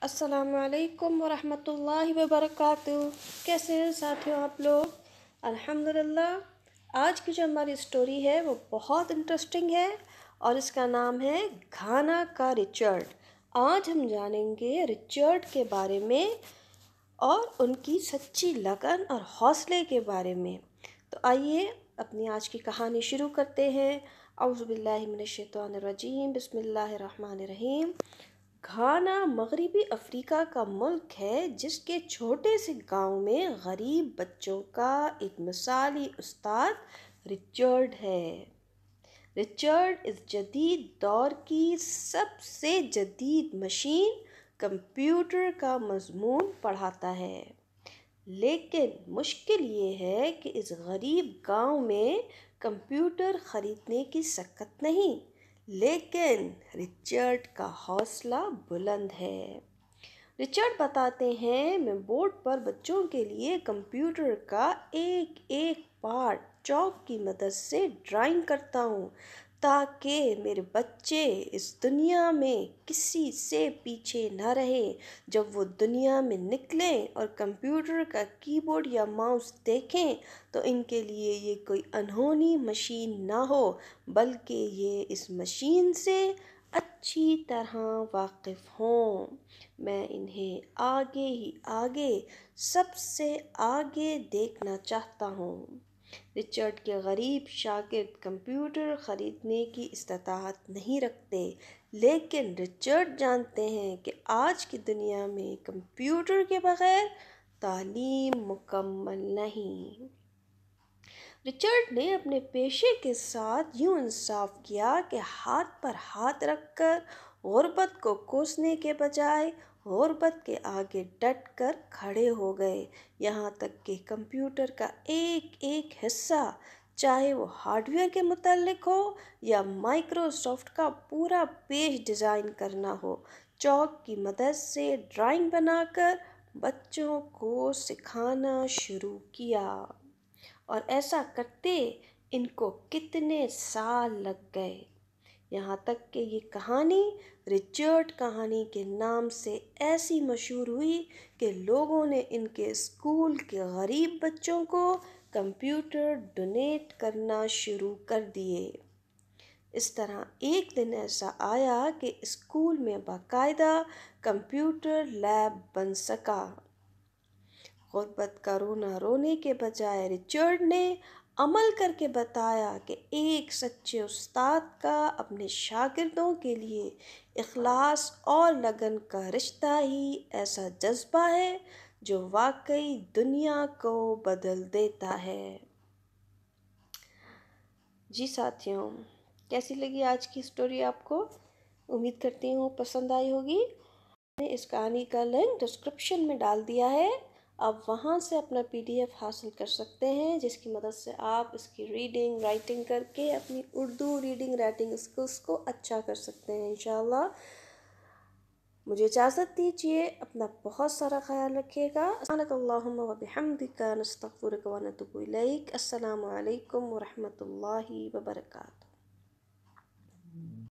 अस्सलामु अलैकुम वरहमतुल्लाहि वबरकातुहू। कैसे हैं साथियों आप लोग? अल्हम्दुलिल्लाह। आज की जो हमारी स्टोरी है वो बहुत इंटरेस्टिंग है और इसका नाम है घाना का रिचर्ड। आज हम जानेंगे रिचर्ड के बारे में और उनकी सच्ची लगन और हौसले के बारे में। तो आइए अपनी आज की कहानी शुरू करते हैं। औज़ु बिल्लाहि मिनश शैतानिर रजीम, बिस्मिल्लाहिर्रहमानिर्रहीम। घाना मगरबी अफ्रीका का मुल्क है जिसके छोटे से गांव में गरीब बच्चों का एक मिसाली उस्ताद रिचर्ड है। रिचर्ड इस जदीद दौर की सबसे जदीद मशीन कंप्यूटर का मज़मून पढ़ाता है। लेकिन मुश्किल ये है कि इस गरीब गांव में कंप्यूटर ख़रीदने की सकत नहीं, लेकिन रिचर्ड का हौसला बुलंद है। रिचर्ड बताते हैं, मैं बोर्ड पर बच्चों के लिए कंप्यूटर का एक एक पार्ट चॉक की मदद से ड्राइंग करता हूँ ताकि मेरे बच्चे इस दुनिया में किसी से पीछे न रहे। जब वो दुनिया में निकलें और कंप्यूटर का कीबोर्ड या माउस देखें तो इनके लिए ये कोई अनहोनी मशीन ना हो, बल्कि ये इस मशीन से अच्छी तरह वाकिफ़ हों। मैं इन्हें आगे ही आगे, सबसे आगे देखना चाहता हूँ। रिचर्ड के गरीब शागिर्द कंप्यूटर ख़रीदने की इस्तात नहीं रखते, लेकिन रिचर्ड जानते हैं कि आज की दुनिया में कंप्यूटर के बग़ैर तालीम मुकम्मल नहीं। रिचर्ड ने अपने पेशे के साथ यूँ इंसाफ किया कि हाथ पर हाथ रखकर गुर्बत को कोसने के बजाय गुर्बत के आगे डट कर खड़े हो गए। यहाँ तक कि कंप्यूटर का एक एक हिस्सा, चाहे वो हार्डवेयर के मुताल्लिक हो या माइक्रोसॉफ्ट का पूरा पेज डिज़ाइन करना हो, चॉक की मदद से ड्राइंग बनाकर बच्चों को सिखाना शुरू किया। और ऐसा करते इनको कितने साल लग गए। यहाँ तक कि ये कहानी रिचर्ड कहानी के नाम से ऐसी मशहूर हुई कि लोगों ने इनके स्कूल के गरीब बच्चों को कंप्यूटर डोनेट करना शुरू कर दिए। इस तरह एक दिन ऐसा आया कि स्कूल में बाकायदा कंप्यूटर लैब बन सका। गुर्बत का रोना रोने के बजाय रिचर्ड ने अमल करके बताया कि एक सच्चे उस्ताद का अपने शागिर्दों के लिए इखलास और लगन का रिश्ता ही ऐसा जज्बा है जो वाकई दुनिया को बदल देता है। जी साथियों, कैसी लगी आज की स्टोरी आपको? उम्मीद करती हूँ पसंद आई होगी। मैंने इस कहानी का लिंक डिस्क्रिप्शन में डाल दिया है, आप वहाँ से अपना PDF हासिल कर सकते हैं, जिसकी मदद से आप इसकी रीडिंग राइटिंग करके अपनी उर्दू रीडिंग राइटिंग स्किल्स को अच्छा कर सकते हैं इंशाअल्लाह। मुझे इजाज़त दीजिए, अपना बहुत सारा ख्याल रखिएगा। सुब्हानकल्लाहुम्मा व बिहम्दिका नस्तगफिरुका व नतूबु इलैक। अस्सलामु अलैकुम व रहमतुल्लाहि व बरकातुहू।